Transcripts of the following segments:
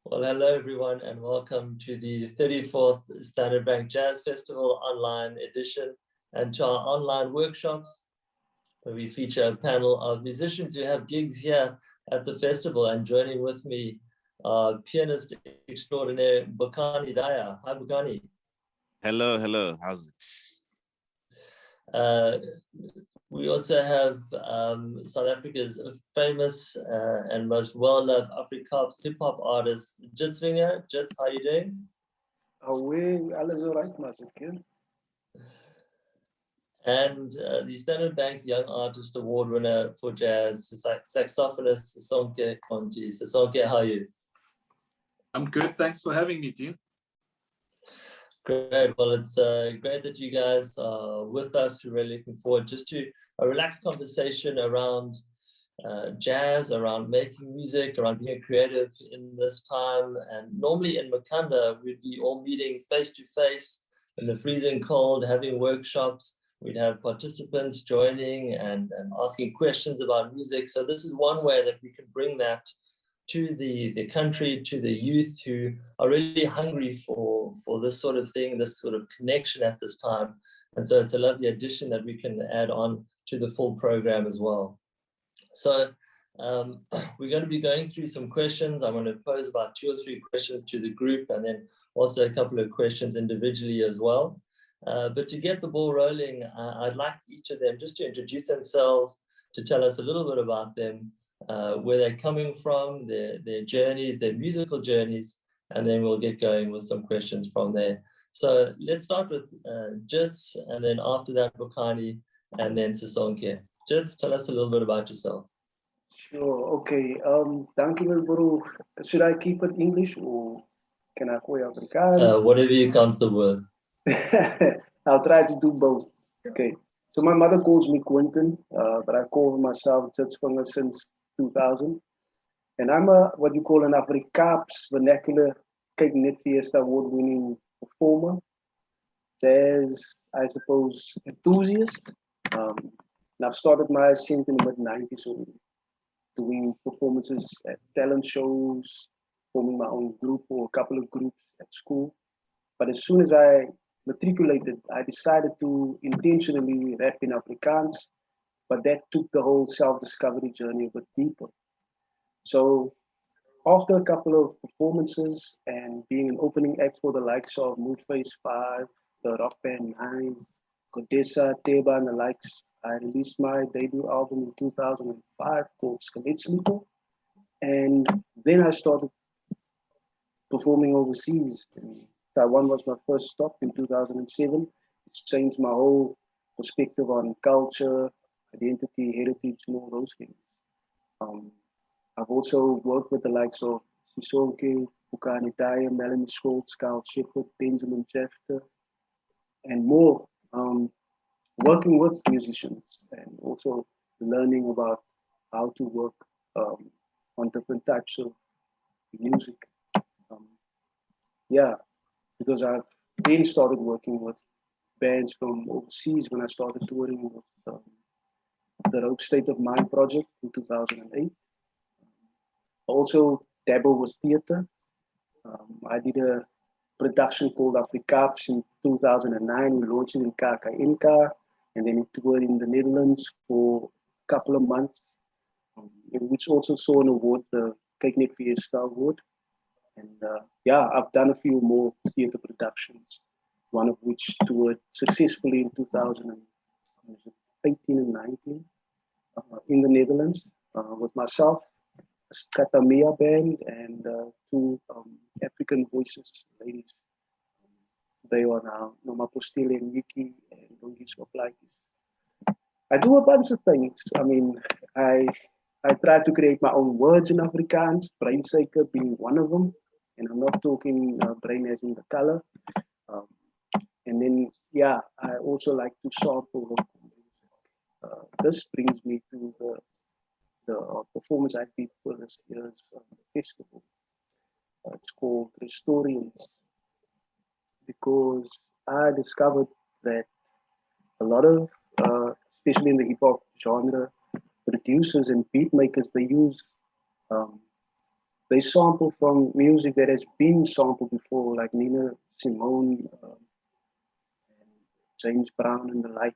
Well, hello everyone, and welcome to the 34th Standard Bank Jazz Festival online edition and to our online workshops, where we feature a panel of musicians who have gigs here at the festival. And joining with me, pianist extraordinaire Bokani Dyer. Hi, Bokani. Hello. How's it? Uh, we also have South Africa's famous and most well-loved Afrikaans hip-hop artist, Jitsvinger. Jits, how are you doing? Alles alright, Master. And the Standard Bank Young Artist Award winner for jazz, saxophonist Sisonke Xonti. Sisonke, how are you? I'm good. Thanks for having me, team. Great. Well, it's great that you guys are with us. We're really looking forward just to a relaxed conversation around jazz, around making music, around being creative in this time. And normally in Makhanda, we'd be all meeting face to face in the freezing cold, having workshops. We'd have participants joining and asking questions about music. So this is one way that we can bring that to the country, to the youth who are really hungry for this sort of thing, this sort of connection at this time. And so it's a lovely addition that we can add on to the full program as well. So we're going to be going through some questions. I'm going to pose about 2 or 3 questions to the group, and then also a couple of questions individually as well. But to get the ball rolling, I'd like each of them just to introduce themselves, to tell us a little bit about them, where they're coming from, their journeys, their musical journeys, and then we'll get going with some questions from there. So let's start with Jits, and then after that, Bokani, and then Sisonke. Jits, tell us a little bit about yourself. Sure, okay. Thank you, bro. Should I keep it English or can I go Afrikaans? Whatever you're comfortable with. I'll try to do both. Okay. So my mother calls me Quentin, but I call myself Jitsvinger since 2000. And I'm what you call an Afrikaans vernacular Cape Net Fiesta award-winning performer, jazz, I suppose, enthusiast. And I've started my ascent in the mid-90s already, doing performances at talent shows, forming my own group or a couple of groups at school. But as soon as I matriculated, I decided to intentionally rap in Afrikaans, but that took the whole self-discovery journey a bit deeper. So after a couple of performances and being an opening act for the likes of Moodface 5, the rock band 9, Kodesa, Teba, and the likes, I released my debut album in 2005 called Skelet. And then I started performing overseas. And Taiwan was my first stop in 2007. It's changed my whole perspective on culture, identity, heritage, and all those things. I've also worked with the likes of Sisonke, Bokani Dyer, Melanie Schultz, Carl Shepard, Benjamin Jeffter, and more. Working with musicians and also learning about how to work on different types of music. Because I've then started working with bands from overseas when I started touring with the Rogue State of Mind project in 2008. Also dabble with theater. I did a production called Afrikaans in 2009. We launched it in KAKNK, and then it toured in the Netherlands for a couple of months, which also saw an award, the Cape Net Fiesta Award. And I've done a few more theater productions, one of which toured successfully in 2018 and 19 in the Netherlands with myself, Skatamia band, and 2 African voices ladies. They are now Noma Postile and Yiki and Lungis Waplakis. I do a bunch of things. I mean, I try to create my own words in Afrikaans, brain suiker being one of them. And I'm not talking brain as in the color. And then, I also like to sample local music. This brings me to the performance I did for this year's festival. It's called Restorians, because I discovered that a lot of, especially in the hip hop genre, producers and beat makers, they use they sample from music that has been sampled before, like Nina Simone, James Brown, and the like.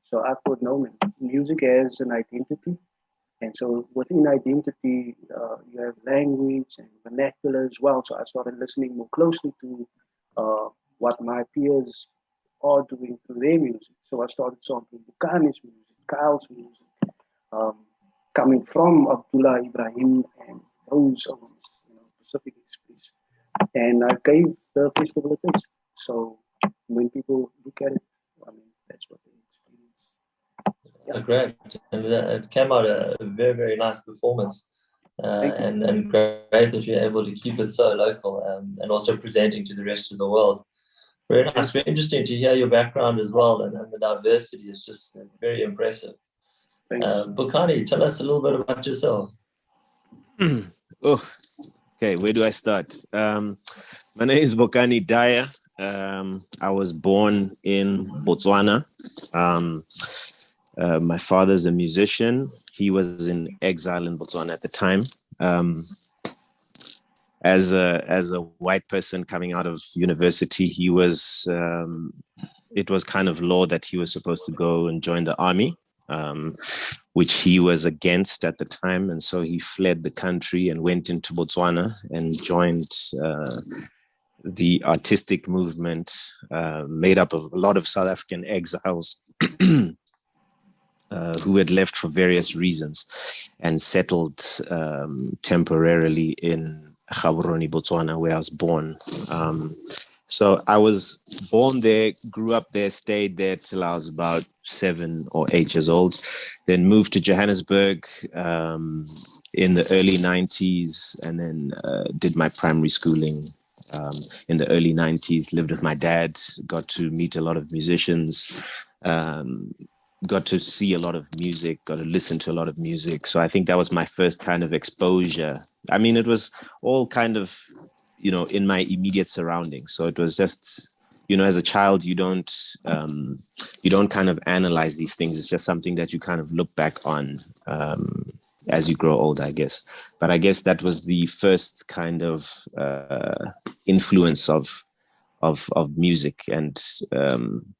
So I thought, no, man, music has an identity. And so within identity, you have language and vernacular as well. So I started listening more closely to what my peers are doing through their music. So I started sampling Bokani's music, Kyle's music, um, coming from Abdullah Ibrahim and those ones, Pacific Express. And I gave the festival a taste. So when people look at it, I mean, that's what they experience. Yeah. Great. And it came out a very, very nice performance. And great that you're able to keep it so local and also presenting to the rest of the world. Very nice, very interesting to hear your background as well, and the diversity is just very impressive. Bokani, tell us a little bit about yourself. Okay, where do I start? My name is Bokani Dyer. I was born in Botswana. My father's a musician. He was in exile in Botswana at the time. As a white person coming out of university, he was it was kind of law that he was supposed to go and join the army, which he was against at the time, and so he fled the country and went into Botswana and joined the artistic movement made up of a lot of South African exiles who had left for various reasons and settled temporarily in Gaborone, Botswana, where I was born. So I was born there, grew up there, stayed there till I was about 7 or 8 years old, then moved to Johannesburg in the early 90s, and then did my primary schooling in the early 90s, lived with my dad, got to meet a lot of musicians, got to see a lot of music, got to listen to a lot of music. So I think that was my first kind of exposure. I mean, it was all kind of, in my immediate surroundings. So it was just, as a child, you don't kind of analyze these things. It's just something that you kind of look back on as you grow older, I guess. But I guess that was the first kind of influence of music and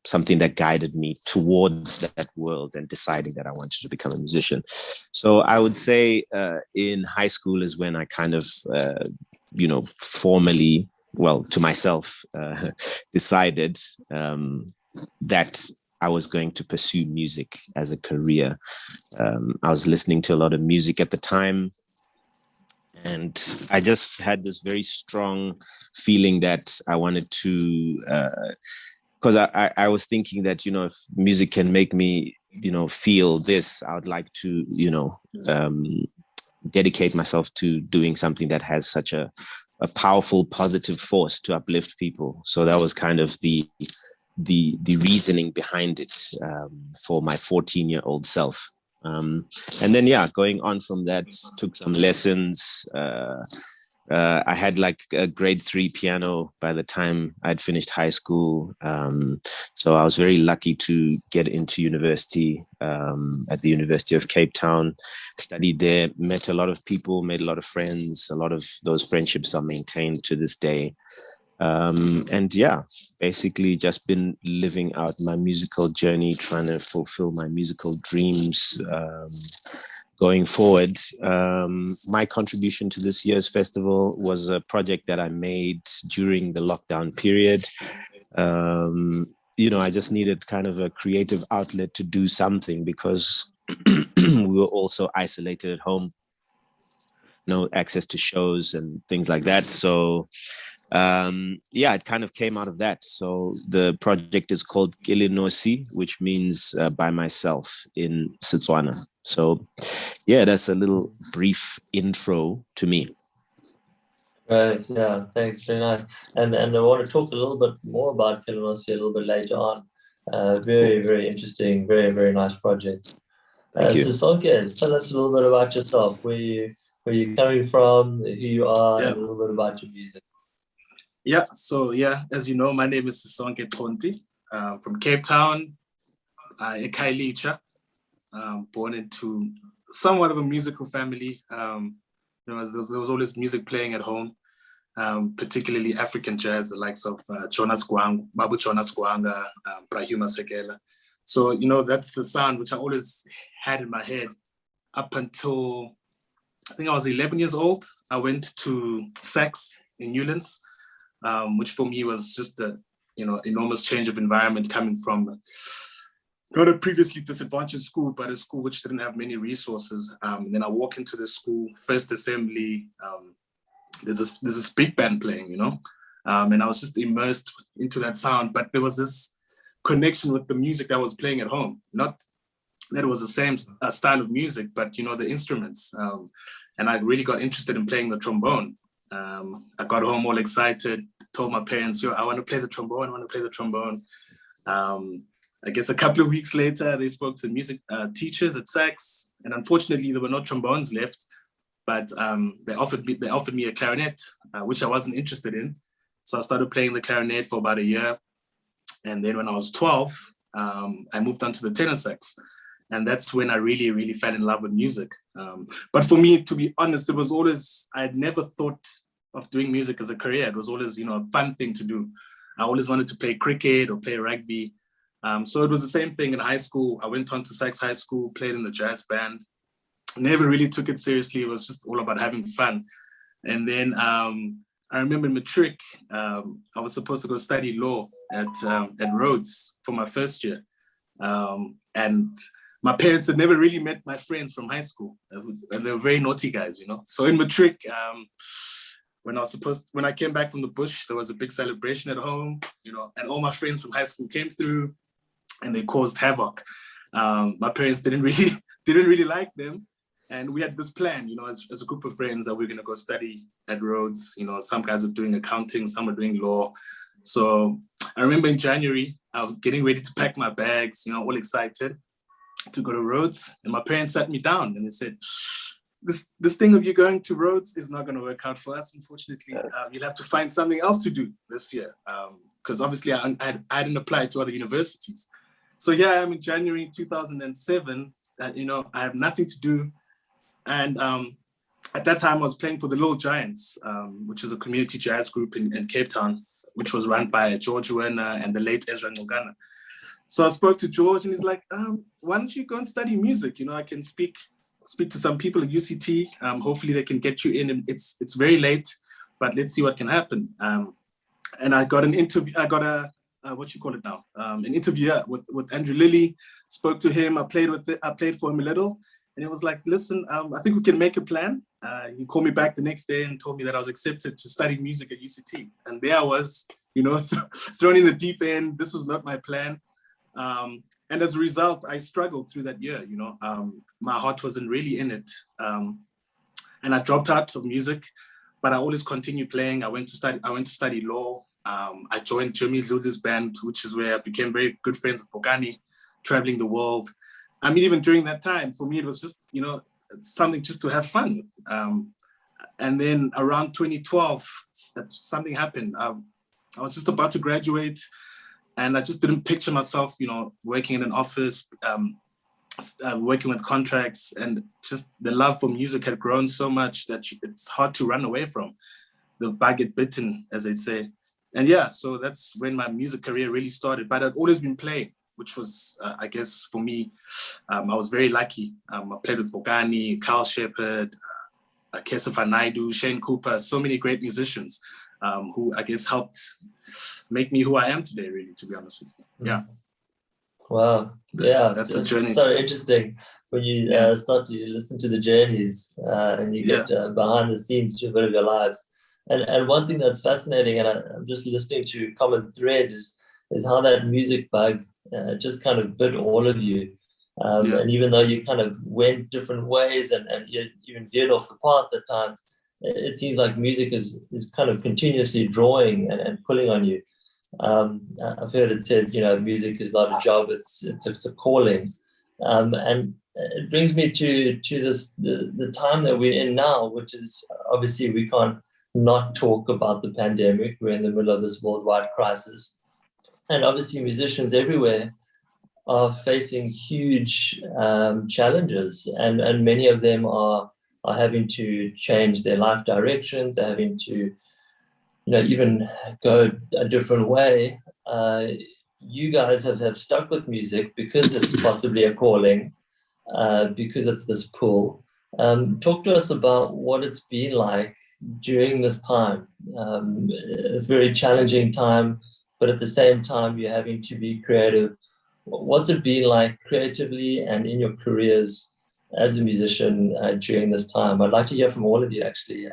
something that guided me towards that world and deciding that I wanted to become a musician. So I would say in high school is when I kind of, formally, well, to myself, decided that I was going to pursue music as a career. I was listening to a lot of music at the time, and I just had this very strong feeling that I wanted to, because I was thinking that, if music can make me, feel this, I would like to, dedicate myself to doing something that has such a powerful, positive force to uplift people. So that was kind of the reasoning behind it for my 14-year-old self. And then, going on from that, took some lessons. I had like a grade 3 piano by the time I'd finished high school. So I was very lucky to get into university at the University of Cape Town, studied there, met a lot of people, made a lot of friends. A lot of those friendships are maintained to this day. And basically just been living out my musical journey, trying to fulfill my musical dreams going forward. My contribution to this year's festival was a project that I made during the lockdown period. I just needed kind of a creative outlet to do something because we were also isolated at home, no access to shows and things like that. So it kind of came out of that. So the project is called Kilinosi, which means by myself in Setswana. So that's a little brief intro to me. Right, yeah, thanks, very nice. And I want to talk a little bit more about Kilinosi a little bit later on. Very, very interesting, very, very nice project. Sisonke, tell us a little bit about yourself, where you're coming from, who you are, and a little bit about your music. As you know, my name is Sisonke Xonti, from Cape Town, Ekailicha, born into somewhat of a musical family. There was always music playing at home, particularly African jazz, the likes of Jonas Gwang, Babu Jonas Gwanga, Brahima Sekela. So, that's the sound which I always had in my head up until I think I was 11 years old. I went to Sax in Newlands, which for me was just a enormous change of environment, coming from not a previously disadvantaged school, but a school which didn't have many resources. And then I walk into the school, first assembly, there's this big band playing, and I was just immersed into that sound. But there was this connection with the music that was playing at home. Not that it was the same style of music, but the instruments. And I really got interested in playing the trombone. I got home all excited, told my parents, I want to play the trombone. I guess a couple of weeks later, they spoke to music teachers at Sax, and unfortunately, there were no trombones left. But they offered me a clarinet, which I wasn't interested in. So I started playing the clarinet for about a year, and then when I was 12, I moved on to the tenor sax, and that's when I really, really fell in love with music. But for me, to be honest, it was always, I had never thought of doing music as a career. It was always, a fun thing to do. I always wanted to play cricket or play rugby. So it was the same thing in high school. I went on to Sax High School, played in the jazz band. Never really took it seriously. It was just all about having fun. And then I remember in matric, I was supposed to go study law at Rhodes for my first year. And my parents had never really met my friends from high school. And they were very naughty guys, So in matric, when I came back from the bush, there was a big celebration at home, and all my friends from high school came through and they caused havoc. My parents didn't really like them. And we had this plan, as a group of friends, that we were going to go study at Rhodes. Some guys were doing accounting, some were doing law. So I remember in January, I was getting ready to pack my bags, all excited to go to Rhodes. And my parents sat me down and they said, this thing of you going to Rhodes is not going to work out for us, unfortunately. You'll have to find something else to do this year. Because obviously I hadn't applied to other universities. So here I am in January 2007, I have nothing to do. And at that time, I was playing for the Little Giants, which is a community jazz group in Cape Town, which was run by George Werner and the late Ezra Ngogana. So I spoke to George, and he's like, why don't you go and study music? I can speak to some people at UCT. Hopefully they can get you in. And it's very late, but let's see what can happen. And I got an interview. I got an interview with Andrew Lilly. Spoke to him. I played for him a little. And it was like, listen, I think we can make a plan. He called me back the next day and told me that I was accepted to study music at UCT. And there I was, thrown in the deep end. This was not my plan. And as a result, I struggled through that year. My heart wasn't really in it. And I dropped out of music, but I always continued playing. I went to study law. I joined Jimmy Zulu's band, which is where I became very good friends with Bokani, traveling the world. I mean, even during that time, for me, it was just, something just to have fun with. And then around 2012, something happened. I was just about to graduate, and I just didn't picture myself, working in an office, working with contracts, and just the love for music had grown so much that it's hard to run away from. The bug get bitten, as they say. And yeah, so that's when my music career really started. But I'd always been playing, which was, I guess, for me, I was very lucky. I played with Bokani, Carl Shepard, Kesef Naidu, Shane Cooper, so many great musicians who, I guess, helped make me who I am today, really, to be honest with you. Yeah. Wow. Yeah. That's the journey. So interesting when you start to listen to the journeys and you get behind the scenes to a bit of your lives. And one thing that's fascinating, and I'm just listening to common thread, is how that music bug just kind of bit all of you. And even though you kind of went different ways and you even veered off the path at times, it seems like music is kind of continuously drawing and pulling on you. I've heard it said, music is not a job, it's a calling. And it brings me to this the time that we're in now, which is obviously we can't not talk about the pandemic. We're in the middle of this worldwide crisis. And obviously musicians everywhere are facing huge challenges, and many of them are are having to change their life directions. They're having to, even go a different way. You guys have stuck with music because it's possibly a calling, because it's this pull. Talk to us about what it's been like during this time, a very challenging time, but at the same time, you're having to be creative. What's it been like creatively and in your careers as a musician during this time? I'd like to hear from all of you, actually.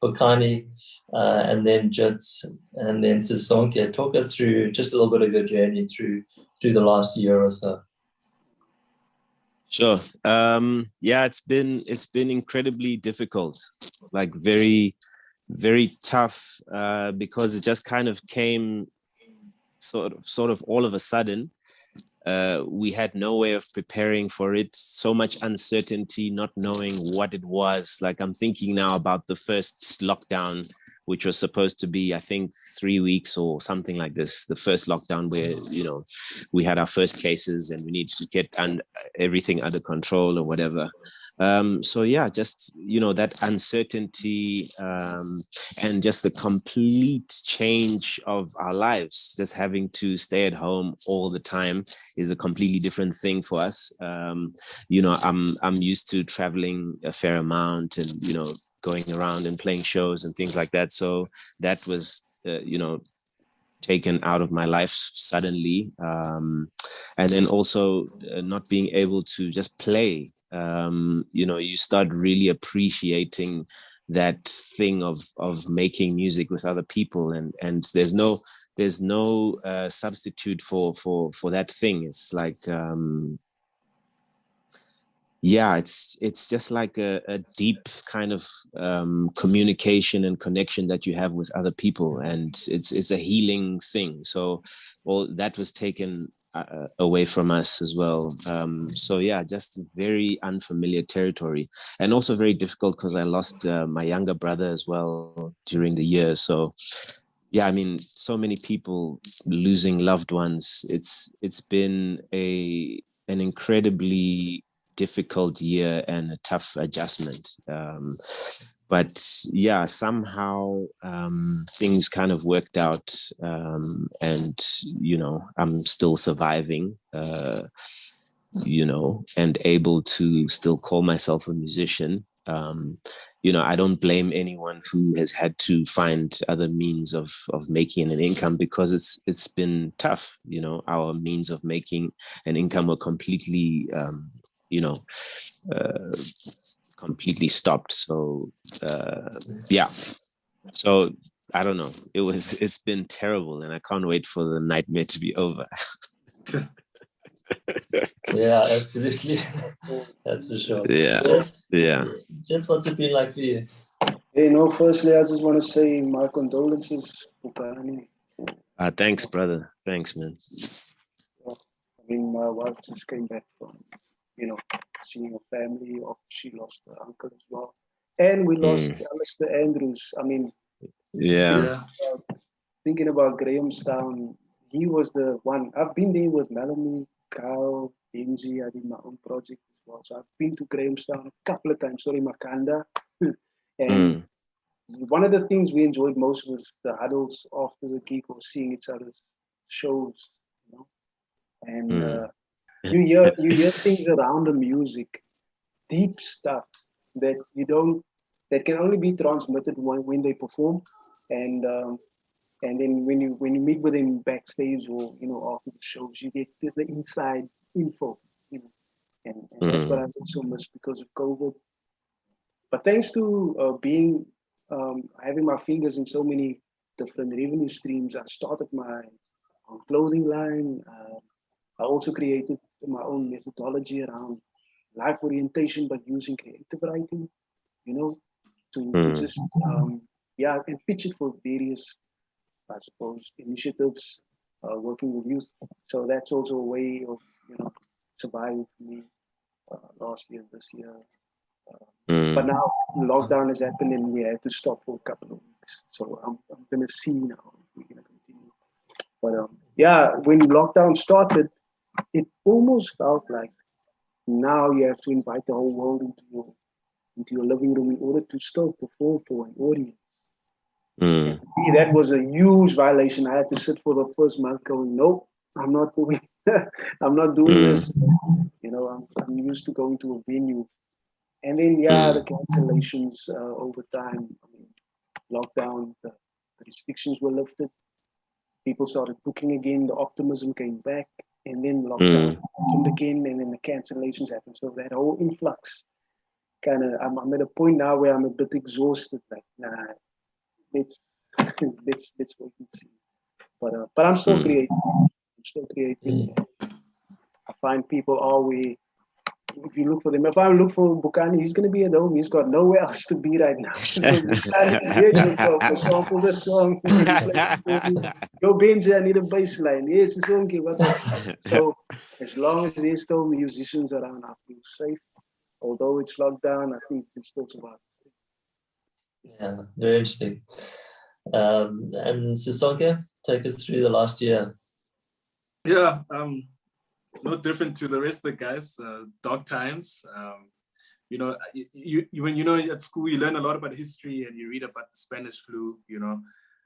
Bokani, and then Jits, and then Sisonke. Talk us through just a little bit of your journey through the last year or so. Sure. Yeah, it's been incredibly difficult, like very, very tough, because it just kind of came sort of all of a sudden. We had no way of preparing for it. So much uncertainty, not knowing what it was. Like, I'm thinking now about the first lockdown, which was supposed to be, I think, 3 weeks or something like this. The first lockdown where, we had our first cases and we needed to get everything under control or whatever. So yeah, just, that uncertainty, and just the complete change of our lives, just having to stay at home all the time is a completely different thing for us. I'm used to traveling a fair amount and, going around and playing shows and things like that. So that was, taken out of my life suddenly. And then also not being able to just play. You start really appreciating that thing of making music with other people, and there's no substitute for that thing. It's like, yeah, it's just like a deep kind of communication and connection that you have with other people, and it's a healing thing. So all that was taken away from us as well. So yeah, just very unfamiliar territory, and also very difficult because I lost my younger brother as well during the year. So yeah, I mean, so many people losing loved ones. It's been an incredibly difficult year and a tough adjustment. But yeah, somehow things kind of worked out, and I'm still surviving, and able to still call myself a musician. I don't blame anyone who has had to find other means of making an income, because it's been tough. Our means of making an income were completely completely stopped. So yeah, so I don't know, it's been terrible, and I can't wait for the nightmare to be over. Yeah, absolutely. That's for sure. Yeah. Just what's it been like for you? Hey, firstly, I just want to say my condolences, Bokani. Thanks, brother. Thanks, man. I mean, my wife just came back from, seeing her family. She lost her uncle as well. And we lost Alistair Andrews. I mean, yeah. Thinking about Grahamstown, he was the one. I've been there with Melanie, Kyle, Benji. I did my own project as well. So I've been to Grahamstown a couple of times. Sorry, Makhanda. And one of the things we enjoyed most was the huddles after the gig, or seeing each other's shows, And you hear things around the music, deep stuff that that can only be transmitted when they perform, and then when you meet with them backstage, or after the shows, you get the inside info, and that's what I also miss because of COVID. But thanks to having my fingers in so many different revenue streams, I started my own clothing line. I also created my own methodology around life orientation, but using creative writing, to just and pitch it for various, I suppose, initiatives, working with youth. So that's also a way of surviving for me last year, this year. But now lockdown has happened and we had to stop for a couple of weeks. So I'm going to see now if we're going to continue. But when lockdown started, it almost felt like now you have to invite the whole world into into your living room in order to still perform for an audience. Mm. And for me, that was a huge violation. I had to sit for the first month going, nope, I'm not doing I'm not doing this. You know, I'm used to going to a venue. And then, yeah, the cancellations over time. I mean, lockdown, the restrictions were lifted. People started booking again. The optimism came back. And then lockdown happened again. And then the cancellations happened. So that whole influx kind of, I'm at a point now where I'm a bit exhausted. Like, nah, let's, let's wait and see. But I'm still creating. I'm still creating. I find people always, if you look for them, if I look for Bokani, he's going to be at home. He's got nowhere else to be right now. So sample the song. Yo, Benji, I need a bass line. Yes, it's okay. So as long as there's still musicians around, I feel safe. Although it's locked down, I think it's still survive. Yeah, very interesting. And Sisonke, take us through the last year. Yeah, no different to the rest of the guys. Dark times. You know, when you know at school, you learn a lot about history and you read about the Spanish flu. You know,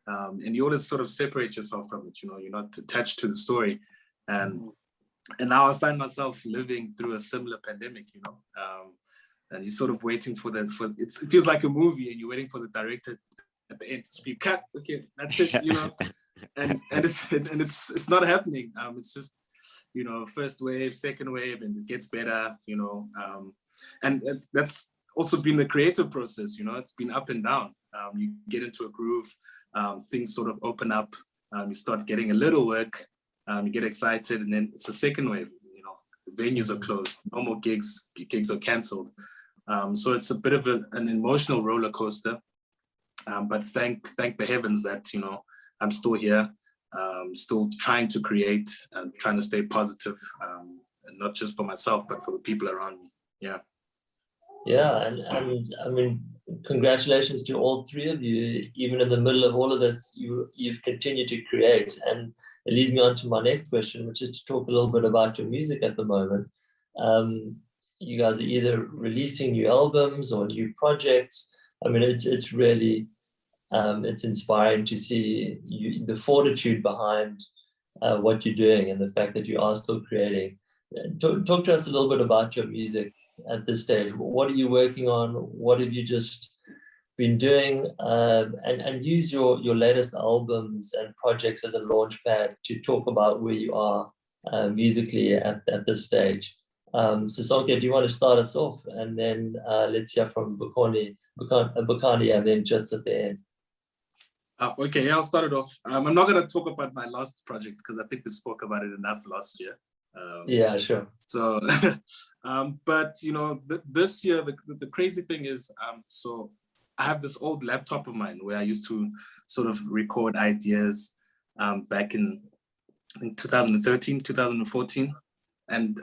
and you always sort of separate yourself from it. You know, you're not attached to the story, and now I find myself living through a similar pandemic. You know, and you're sort of waiting for it feels like a movie, and you're waiting for the director at the end to speak. Cut. Okay, that's it. You know, and it's not happening. It's just, you know, first wave, second wave, and it gets better, you know. And that's also been the creative process, you know. It's been up and down. You get into a groove, things sort of open up, you start getting a little work, you get excited, and then it's a second wave, you know. The venues are closed, no more gigs are cancelled. So it's a bit of an emotional roller coaster. But thank the heavens that, you know, I'm still here. Still trying to create and trying to stay positive, and not just for myself, but for the people around me. Yeah. Yeah, and I mean, congratulations to all three of you. Even in the middle of all of this, you've continued to create, and it leads me on to my next question, which is to talk a little bit about your music at the moment. You guys are either releasing new albums or new projects. I mean, it's really it's inspiring to see the fortitude behind what you're doing and the fact that you are still creating. Talk to us a little bit about your music at this stage. What are you working on? What have you just been doing? And use your latest albums and projects as a launch pad to talk about where you are musically at this stage. Sisonke, do you want to start us off? And then let's hear from Bokani and then Jits at the end. Okay, yeah, I'll start it off. I'm not going to talk about my last project because I think we spoke about it enough last year. Yeah, sure. So, but you know, this year the crazy thing is, so I have this old laptop of mine where I used to sort of record ideas back in, I think, 2013, 2014, and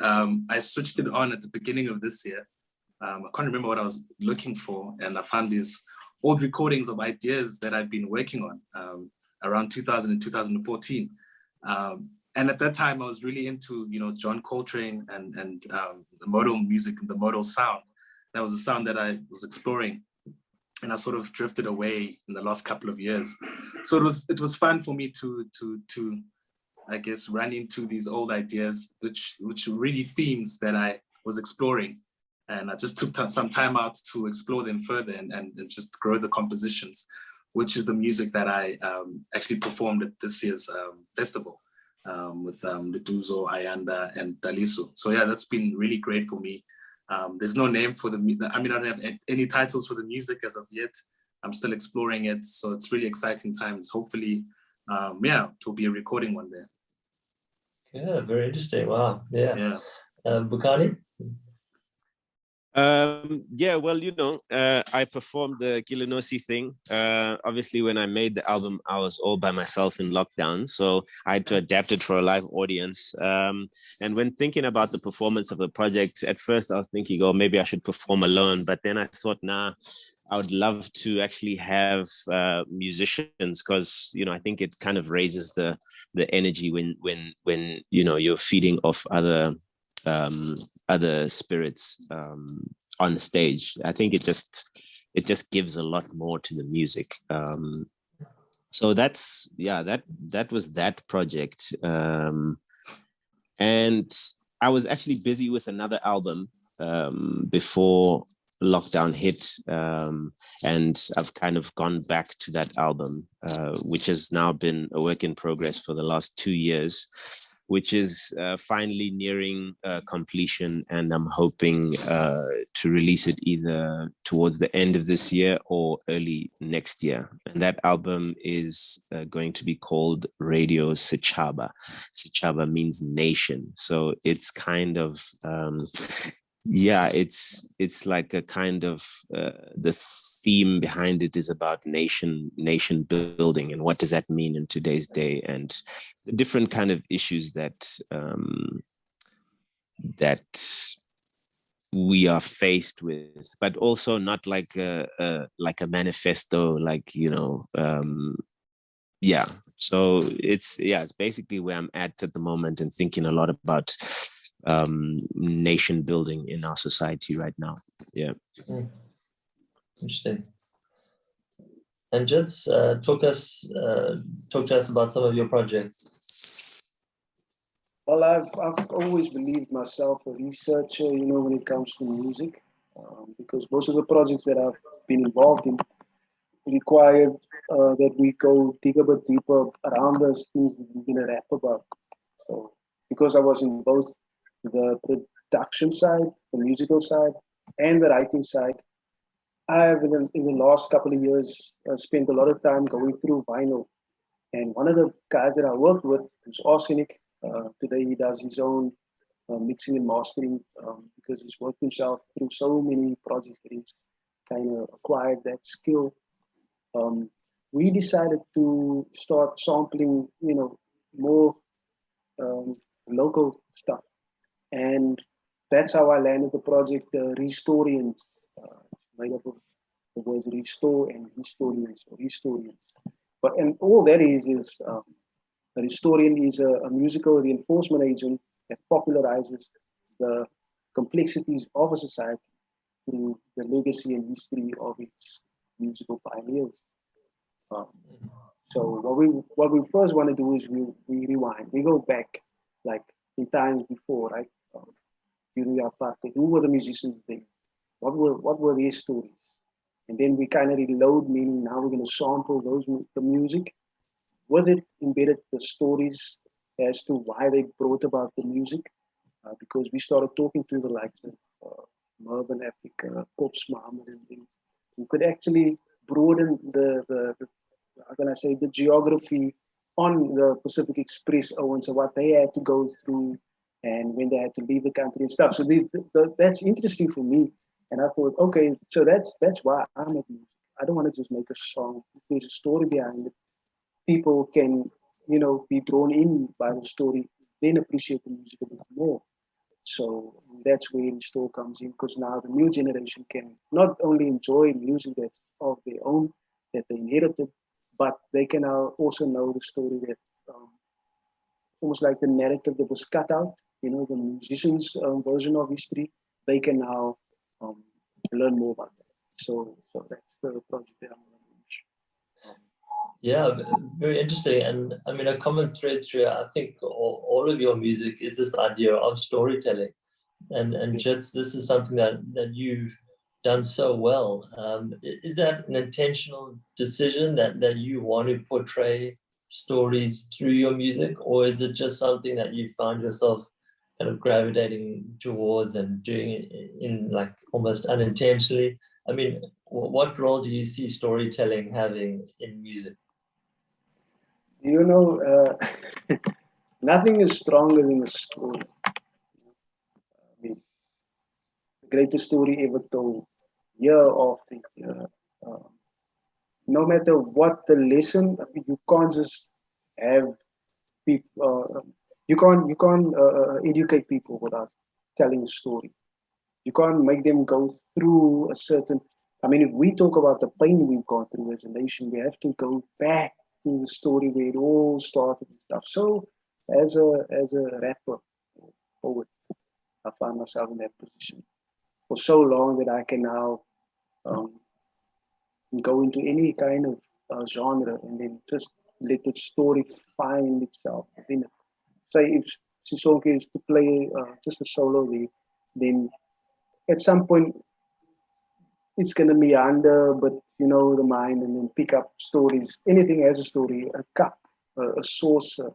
I switched it on at the beginning of this year. I can't remember what I was looking for, and I found these old recordings of ideas that I'd been working on around 2000 and 2014. And at that time, I was really into, you know, John Coltrane and the modal music, the modal sound. That was a sound that I was exploring, and I sort of drifted away in the last couple of years. So it was fun for me to I guess run into these old ideas, which were really themes that I was exploring. And I just took some time out to explore them further and just grow the compositions, which is the music that I actually performed at this year's festival with Lutuzo, Ayanda, and Daliso. So yeah, that's been really great for me. There's no name for I don't have any titles for the music as of yet. I'm still exploring it. So it's really exciting times. Hopefully, it will be a recording one day. Yeah, very interesting. Wow. Yeah. Bokani? Yeah, well, you know, I performed the Kilinosi thing. Obviously, when I made the album, I was all by myself in lockdown, so I had to adapt it for a live audience. And when thinking about the performance of the project, at first I was thinking, oh, maybe I should perform alone. But then I thought, nah, I would love to actually have musicians, because, you know, I think it kind of raises the energy when you know, you're feeding off other other spirits on stage. I think it just gives a lot more to the music. So that's that was that project. And I was actually busy with another album before lockdown hit, and I've kind of gone back to that album, which has now been a work in progress for the last 2 years, which is finally nearing completion, and I'm hoping to release it either towards the end of this year or early next year. And that album is going to be called Radio Sechaba. Sechaba means nation, so it's kind of it's like a kind of the theme behind it is about nation building, and what does that mean in today's day, and the different kind of issues that we are faced with, but also not like a manifesto, like, you know. So it's basically where I'm at the moment, and thinking a lot about nation building in our society right now. Interesting. And Jits, talk to us about some of your projects. Well, I've always believed myself a researcher, you know, when it comes to music, because most of the projects that I've been involved in required that we go dig a bit deeper around those things that we're going to rap about. So because I was in both the production side, the musical side, and the writing side, I have in the last couple of years spent a lot of time going through vinyl. And one of the guys that I worked with was Arsenic. Today he does his own mixing and mastering because he's worked himself through so many projects that he's kind of acquired that skill. We decided to start sampling, you know, more local stuff. And that's how I landed the project, Restorians, made up of the words restore and historians, or historians. And all that is a historian is a musical reinforcement agent that popularizes the complexities of a society through the legacy and history of its musical pioneers. So what we first want to do is we rewind. We go back, like in times before, right? During the apartheid, who were the musicians then? What were their stories? And then we kind of reload, meaning now we're going to sample the music. Was it embedded the stories as to why they brought about the music? Because we started talking to the likes of Urban Africa, Pops Muhammad, and we could actually broaden the how can I say, the geography on the Pacific Express Owens, and what they had to go through, and when they had to leave the country and stuff. So that's interesting for me. And I thought, okay, so that's why I'm at music. I don't want to just make a song. If there's a story behind it, people can, you know, be drawn in by the story, then appreciate the music a bit more. So that's where Restore comes in, because now the new generation can not only enjoy music that's of their own, that they inherited, but they can now also know the story that almost like the narrative that was cut out, you know, the musician's version of history, they can now learn more about that. So that's the project that I'm going to launch. Yeah, very interesting. And I mean, a common thread through, I think, all of your music is this idea of storytelling. And Jits, this is something that you've done so well. Is that an intentional decision that you want to portray stories through your music, or is it just something that you found yourself kind of gravitating towards and doing it in like almost unintentionally? I mean, what role do you see storytelling having in music? You know, nothing is stronger than a story. I mean, the greatest story ever told, year after year. No matter what the lesson, I mean, you can't just have people. You can't educate people without telling a story. You can't make them go through a certain. I mean, if we talk about the pain we've gone through as a nation, we have to go back to the story where it all started and stuff. So, as a rapper, poet, I find myself in that position for so long that I can now go into any kind of genre and then just let the story find itself. Then, say if Sisonke is to play just a solo there, then at some point it's gonna meander, but you know the mind, and then pick up stories. Anything has a story. A cup, a saucer.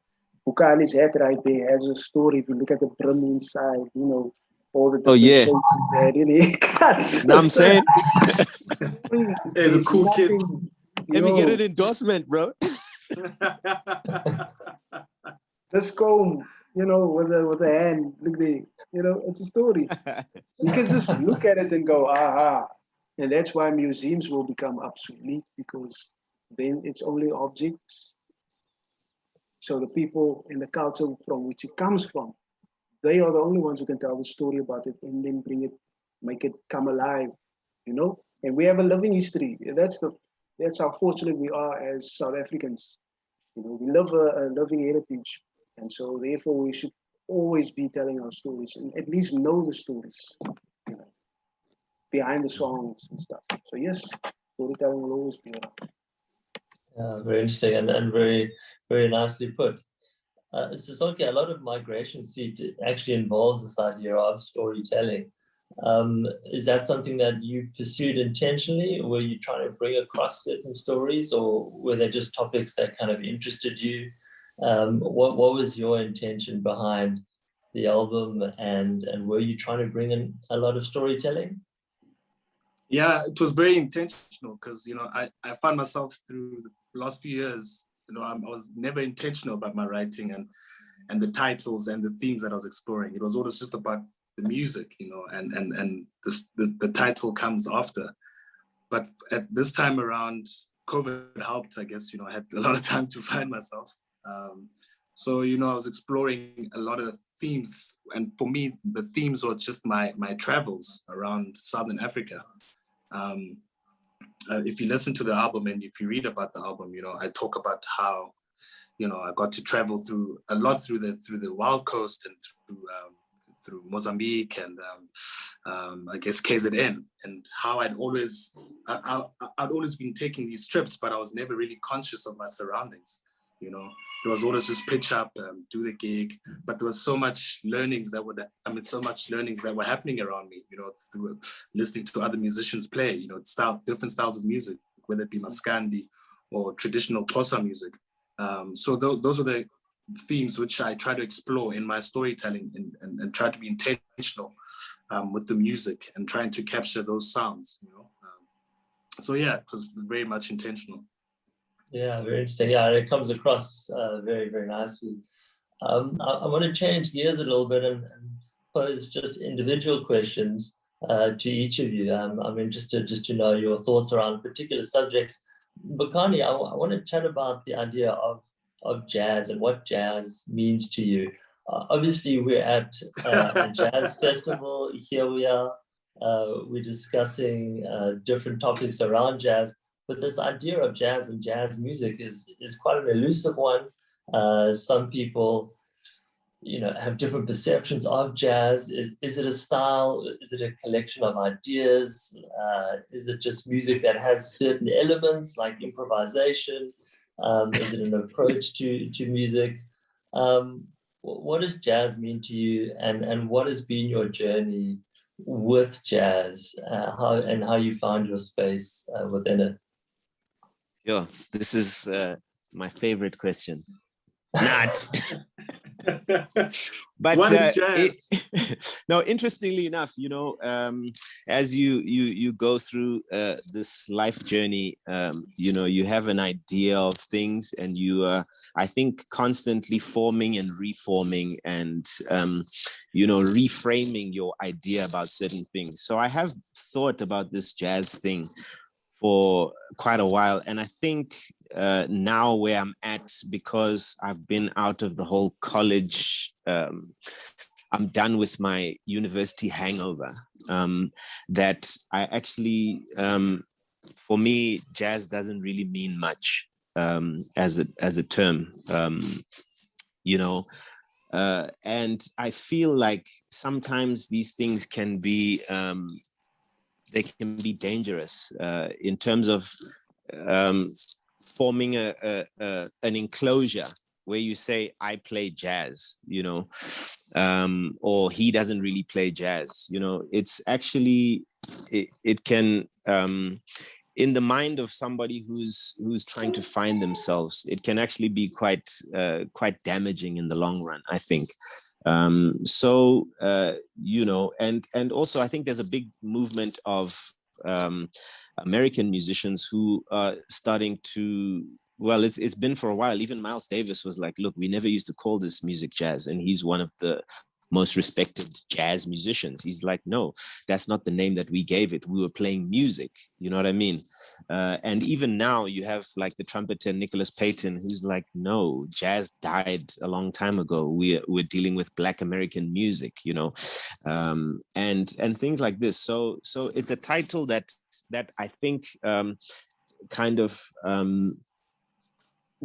Bokani's head right there has a story. If you look at the brim inside, you know all the different shapes it's had in it. Know what I'm saying? Hey, the cool kids. Let me get an endorsement, bro. This comb, you know, with a hand, look there, you know, it's a story. You can just look at it and go, aha. And that's why museums will become obsolete, because then it's only objects. So the people and the culture from which it comes from, they are the only ones who can tell the story about it and then make it come alive, you know. And we have a living history. That's how fortunate we are as South Africans. You know, we love a living heritage, and so therefore we should always be telling our stories and at least know the stories, you know, behind the songs and stuff. So yes, storytelling will always be around. Very interesting and very, very nicely put. Sisonke, a lot of Migration Suite actually involves this idea of storytelling. Is that something that you pursued intentionally? Were you trying to bring across certain stories, or were they just topics that kind of interested you? What was your intention behind the album, and were you trying to bring in a lot of storytelling? Yeah, it was very intentional because, you know, I found myself through the last few years, you know, I was never intentional about my writing and the titles and the themes that I was exploring. It was always just about the music, you know, and the title comes after. But at this time around, COVID helped, I guess, you know, I had a lot of time to find myself. So, you know, I was exploring a lot of themes. And for me, the themes were just my travels around Southern Africa. If you listen to the album and if you read about the album, you know, I talk about how, you know, I got to travel through a lot through the Wild Coast and through Mozambique and I guess KZN, and how I'd always been taking these trips, but I was never really conscious of my surroundings. You know, it was always just pitch up, do the gig, but there was so much learnings that were happening around me. You know, through listening to other musicians play. You know, different styles of music, whether it be maskandi or traditional Xhosa music. So those are the themes which I try to explore in my storytelling and try to be intentional with the music and trying to capture those sounds, you know. So yeah, it was very much intentional. Yeah, very interesting. Yeah, it comes across very, very nicely. I want to change gears a little bit and pose just individual questions to each of you. I'm interested just to know your thoughts around particular subjects. Bokani, I want to chat about the idea of jazz and what jazz means to you. Obviously, we're at a jazz festival. Here we are. We're discussing different topics around jazz. But this idea of jazz and jazz music is quite an elusive one. Some people, you know, have different perceptions of jazz. Is it a style? Is it a collection of ideas? Is it just music that has certain elements like improvisation? Is it an approach to music? What does jazz mean to you, and what has been your journey with jazz? How you found your space within it? Yeah, this is my favorite question. Not. But what is jazz? no, interestingly enough, you know, as you go through this life journey, you know, you have an idea of things, and you I think constantly forming and reforming and you know, reframing your idea about certain things. So I have thought about this jazz thing for quite a while, and I think now where I'm at, because I've been out of the whole college, I'm done with my university hangover, that I actually, for me, jazz doesn't really mean much as a term. You know, And I feel like sometimes these things can be they can be dangerous in terms of forming an enclosure where you say, I play jazz, or he doesn't really play jazz. It's actually, it can, in the mind of somebody who's trying to find themselves, it can actually be quite damaging in the long run, I think. And also I think there's a big movement of American musicians who are starting to, well, it's been for a while. Even Miles Davis was like, look, we never used to call this music jazz. And he's one of the most respected jazz musicians. He's like, no, that's not the name that we gave it. We were playing music. You know what I mean? And even now you have like the trumpeter Nicholas Payton, who's like, no, jazz died a long time ago. We're dealing with Black American music, and things like this. So it's a title that I think kind of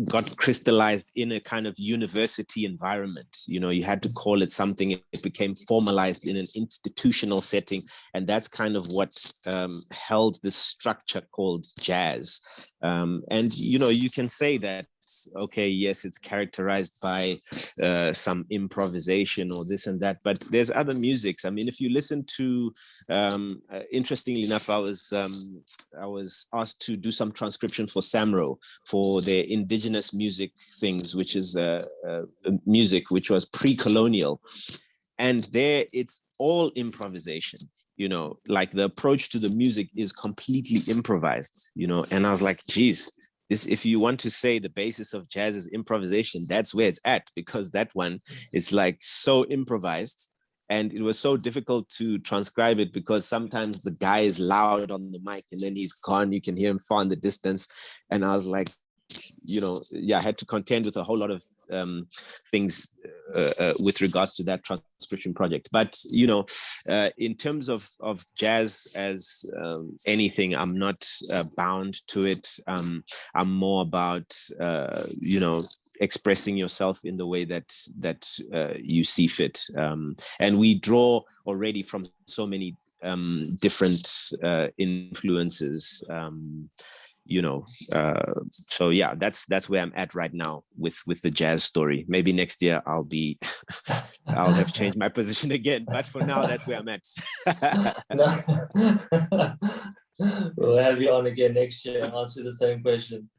got crystallized in a kind of university environment. You had to call it something. It became formalized in an institutional setting, and that's kind of what held this structure called jazz. And you can say that, okay, yes, it's characterized by some improvisation or this and that, but there's other musics. I mean, if you listen to, interestingly enough, I was asked to do some transcription for Samro for their indigenous music things, which is music which was pre-colonial. And there it's all improvisation, like the approach to the music is completely improvised, and I was like, geez, if you want to say the basis of jazz is improvisation, that's where it's at, because that one is like so improvised. And it was so difficult to transcribe it because sometimes the guy is loud on the mic and then he's gone. You can hear him far in the distance. And I was like, I had to contend with a whole lot of things with regards to that transcription project. But, in terms of jazz as anything, I'm not bound to it. I'm more about, expressing yourself in the way that you see fit. And we draw already from so many different influences. So yeah, that's where I'm at right now with the jazz story. Maybe next year I'll have changed my position again, but for now that's where I'm at. We'll have you on again next year and ask you the same question.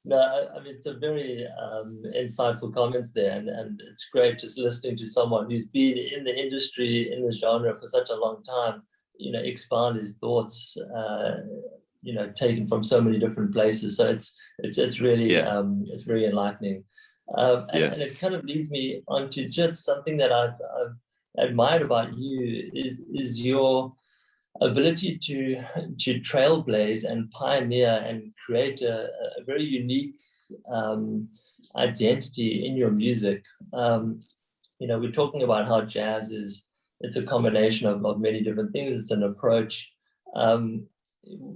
No, I mean, it's a very insightful comments there, and it's great just listening to someone who's been in the industry, in the genre for such a long time, expound his thoughts, taken from so many different places. So it's really it's very enlightening. And it kind of leads me on to just something that I've admired about you is your ability to trailblaze and pioneer and create a very unique identity in your music. We're talking about how jazz it's a combination of many different things. It's an approach.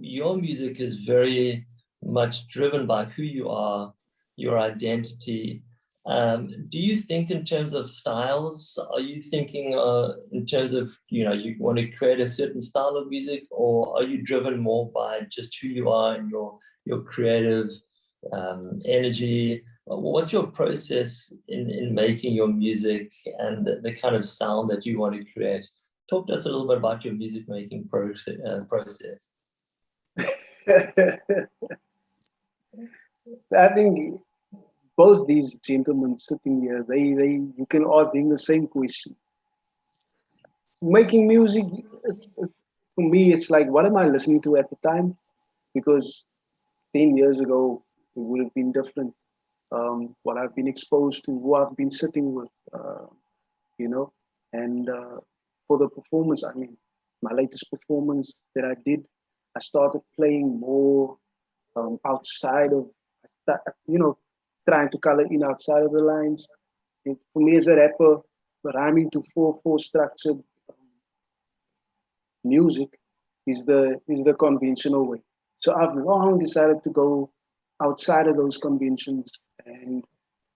Your music is very much driven by who you are, your identity. Do you think in terms of styles? Are you thinking in terms of, you want to create a certain style of music, or are you driven more by just who you are and your creative energy? What's your process in making your music and the kind of sound that you want to create? Talk to us a little bit about your music making process. I think both these gentlemen sitting here, you can ask them the same question. Making music, for me, it's like, what am I listening to at the time? Because 10 years ago, it would have been different. What I've been exposed to, who I've been sitting with, and for the performance, I mean, my latest performance that I did, I started playing more outside of, trying to color in outside of the lines. And for me as a rapper, rhyming to 4/4 structured music is the conventional way. So I've long decided to go outside of those conventions and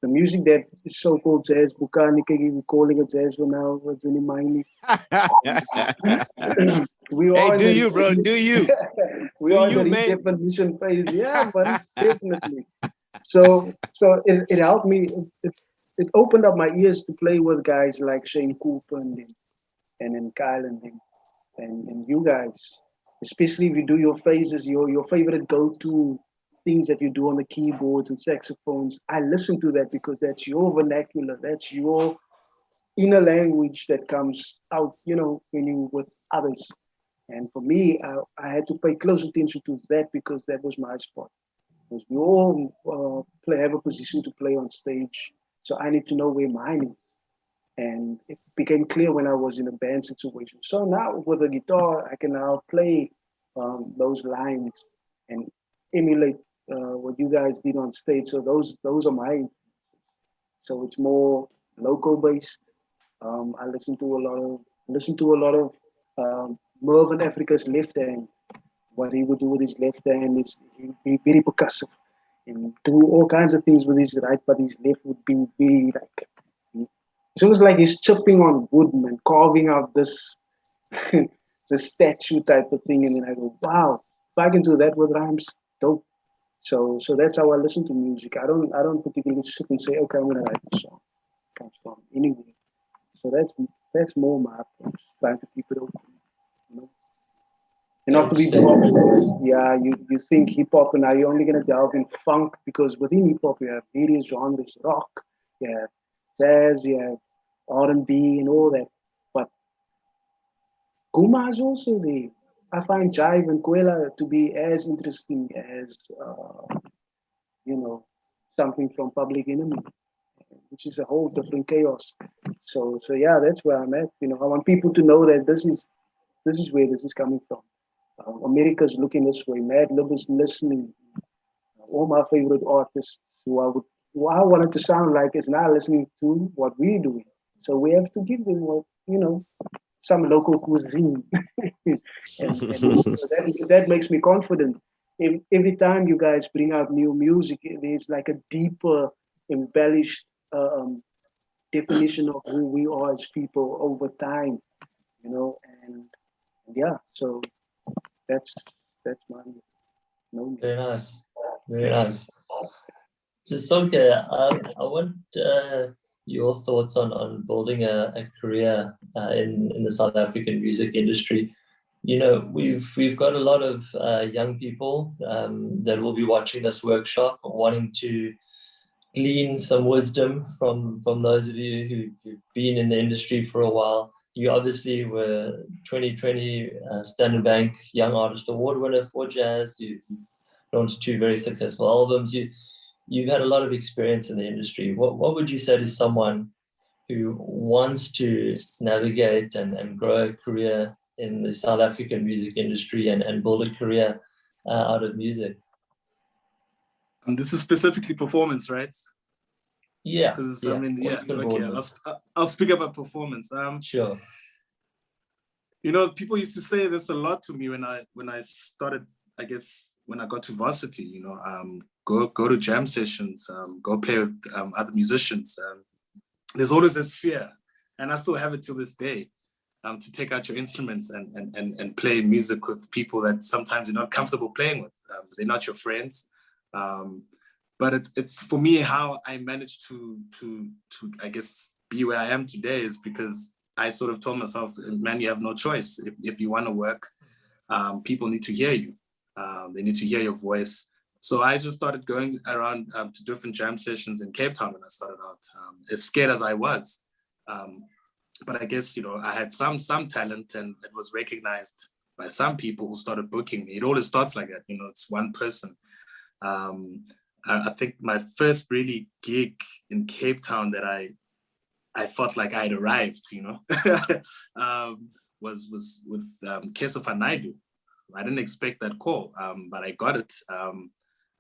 the music that is so-called jazz, Bokani, we're calling it jazz for now, what's in mind. We Hey, are do you, bro? Do you? we Do are in you, the mate? redefinition phase. Yeah, man, definitely. So it helped me. It opened up my ears to play with guys like Shane Cooper and then Kyle and you guys, especially if you do your phases, your favorite go-to things that you do on the keyboards and saxophones. I listen to that because that's your vernacular, that's your inner language that comes out, when you with others. And for me, I had to pay close attention to that because that was my spot. Because we all have a position to play on stage, so I need to know where mine is. And it became clear when I was in a band situation. So now with the guitar, I can now play those lines and emulate what you guys did on stage. So those are my influences. So it's more local based. I listen to a lot of Mervyn Africa's left hand. What he would do with his left hand is he'd be very percussive and do all kinds of things with his right, but his left would be very like it's almost like he's chipping on wood, man, carving out this this statue type of thing. And then I go, wow, if I can do that with rhymes, dope. So that's how I listen to music. I don't particularly sit and say, okay, I'm gonna write a song. It comes from anywhere. So that's more my approach, trying to keep it open, you know. And not to be obvious. Yeah, you think hip hop and now you're only gonna delve in funk because within hip hop you have various genres, rock, you have jazz, you have R&B and all that. But Kuma is also there. I find jive and Kwela to be as interesting as you know something from Public Enemy, which is a whole different chaos. So yeah, that's where I'm at. I want people to know that this is where this is coming from. America's looking this way. Mad Lib is listening. All my favorite artists who I wanted to sound like is now listening to what we're doing. So we have to give them some local cuisine. and that makes me confident. Every time you guys bring out new music, there's like a deeper, embellished definition of who we are as people over time, and yeah, so that's my Very nice. Very nice. Sisonke, I want your thoughts on building a career in the South African music industry. We've got a lot of young people that will be watching this workshop, wanting to glean some wisdom from those of you who've been in the industry for a while. You obviously were 2020 Standard Bank Young Artist Award winner for jazz. You launched 2 very successful albums. You've had a lot of experience in the industry. What would you say to someone who wants to navigate and grow a career in the South African music industry and build a career out of music? And this is specifically performance, right? Yeah. I mean, yeah. Okay, I'll speak about performance. Sure. People used to say this a lot to me when I started. I guess when I got to varsity, go to jam sessions, go play with other musicians. There's always this fear, and I still have it till this day, to take out your instruments and play music with people that sometimes you're not comfortable playing with. They're not your friends. But it's for me how I managed to I guess be where I am today is because I sort of told myself, man, you have no choice. If you want to work, people need to hear you. They need to hear your voice. So I just started going around to different jam sessions in Cape Town when I started out, as scared as I was. But I guess, I had some talent and it was recognized by some people who started booking me. It always starts like that, it's one person. I think my first really gig in Cape Town that I felt like I'd arrived, was with Kesofa Naidu. I didn't expect that call, but I got it.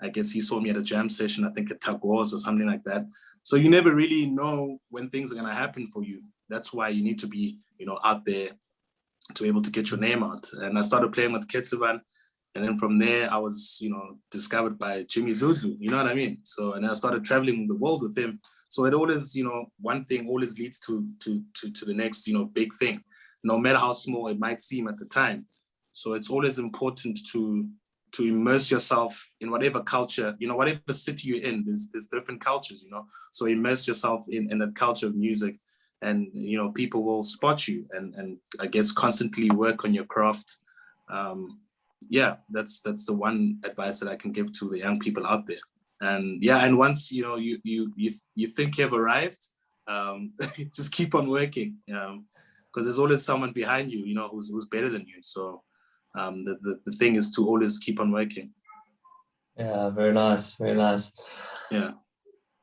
I guess he saw me at a jam session, I think at Tagos or something like that. So you never really know when things are going to happen for you. That's why you need to be, out there to be able to get your name out. And I started playing with Kesovan. And then from there, I was, discovered by Jimmy Zuzu, you know what I mean? So, and then I started traveling the world with him. So it always, one thing always leads to the next, big thing, no matter how small it might seem at the time. So it's always important to immerse yourself in whatever culture, whatever city you're in, there's different cultures, So immerse yourself in the culture of music, and, people will spot you, and I guess constantly work on your craft. That's the one advice that I can give to the young people out there. And once you think you've arrived, just keep on working, because there's always someone behind you, who's better than you. So the thing is to always keep on working. Yeah, very nice, very nice. Yeah.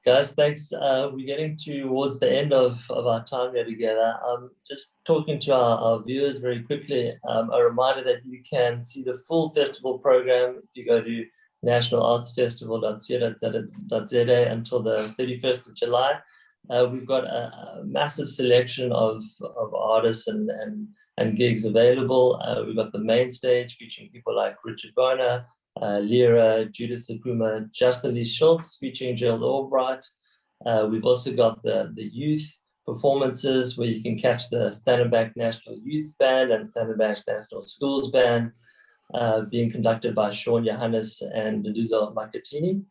Guys, thanks. We're getting towards the end of our time here together. Just talking to our viewers very quickly, a reminder that you can see the full festival program if you go to nationalartsfestival.co.za until the 31st of July. We've got a massive selection of artists and gigs available. We've got the main stage featuring people like Richard Garner, Lyra, Judith Sakuma, Justin Lee Schultz featuring Gerald Albright. We've also got the youth performances where you can catch the Standard Bank National Youth Band and Standard Bank National Schools Band being conducted by Sean Johannes and Duduzo Makatini.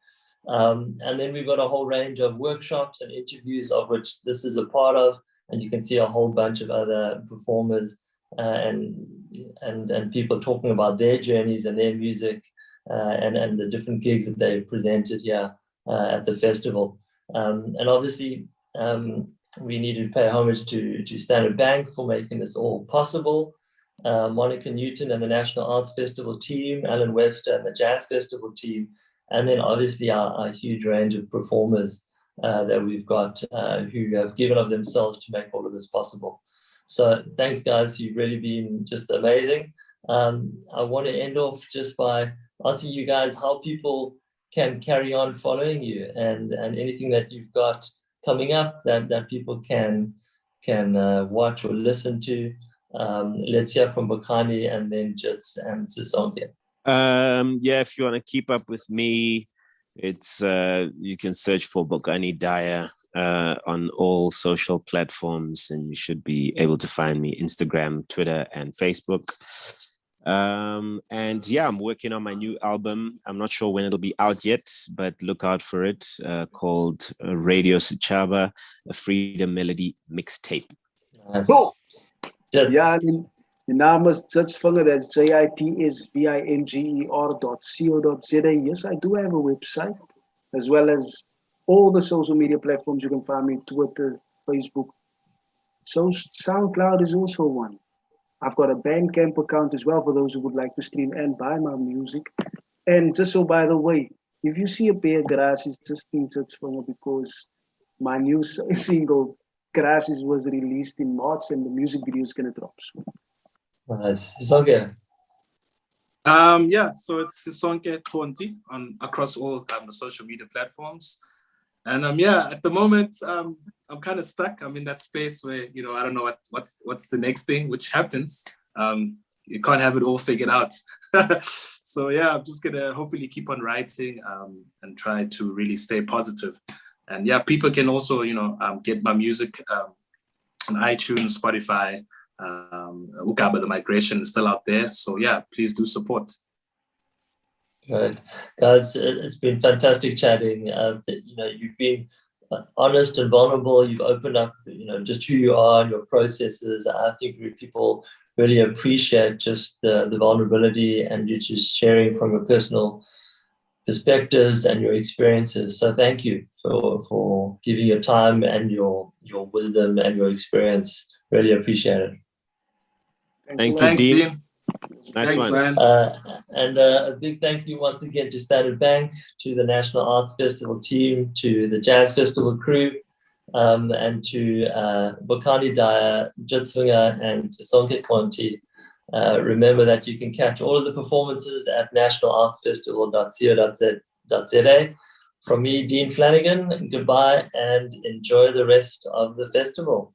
And then we've got a whole range of workshops and interviews, of which this is a part of, and you can see a whole bunch of other performers and people talking about their journeys and their music. And the different gigs that they've presented here at the festival. And obviously, we need to pay homage to Standard Bank for making this all possible. Monica Newton and the National Arts Festival team, Alan Webster and the Jazz Festival team, and then obviously our huge range of performers that we've got who have given of themselves to make all of this possible. So thanks, guys. You've really been just amazing. I want to end off just by asking you guys how people can carry on following you and anything that you've got coming up that people can watch or listen to. Let's hear from Bokani and then Jits and Sisonke. If you want to keep up with me, it's you can search for Bokani Dyer on all social platforms, and you should be able to find me Instagram, Twitter, and Facebook. I'm working on my new album. I'm not sure when it'll be out yet, but look out for it, called Radio Sichaba, a Freedom Melody mixtape. Nice. Cool. Jits. Ja, die naam is Jitsvinger, that's JITSVINGER.co.za. Yes, I do have a website, as well as all the social media platforms. You can find me Twitter, Facebook. So SoundCloud is also one. I've got a Bandcamp account as well for those who would like to stream and buy my music. And just so by the way, if you see a pair of grasses, just think Jitsvinger, because my new single Grasses was released in March and the music video is going to drop soon. Nice. Sisonke. So it's Sisonke Xonti across all the social media platforms. And at the moment, I'm kind of stuck. I'm in that space where, I don't know what's the next thing, which happens. You can't have it all figured out. So I'm just gonna hopefully keep on writing and try to really stay positive. And people can also, get my music on iTunes, Spotify. Ukaba, the migration is still out there. So please do support. Good. Guys, it's been fantastic chatting. You've been honest and vulnerable. You've opened up, just who you are and your processes. I think people really appreciate just the vulnerability and you just sharing from your personal perspectives and your experiences. So thank you for giving your time and your wisdom and your experience. Really appreciate it. Thank you, Thanks, Dean. Nice Thanks, one. man. And a big thank you once again to Standard Bank, to the National Arts Festival team, to the Jazz Festival crew, and to Bokani Dyer, Jitsvinger, and Sisonke Xonti. Remember that you can catch all of the performances at nationalartsfestival.co.za. From me, Dean Flanagan, goodbye and enjoy the rest of the festival.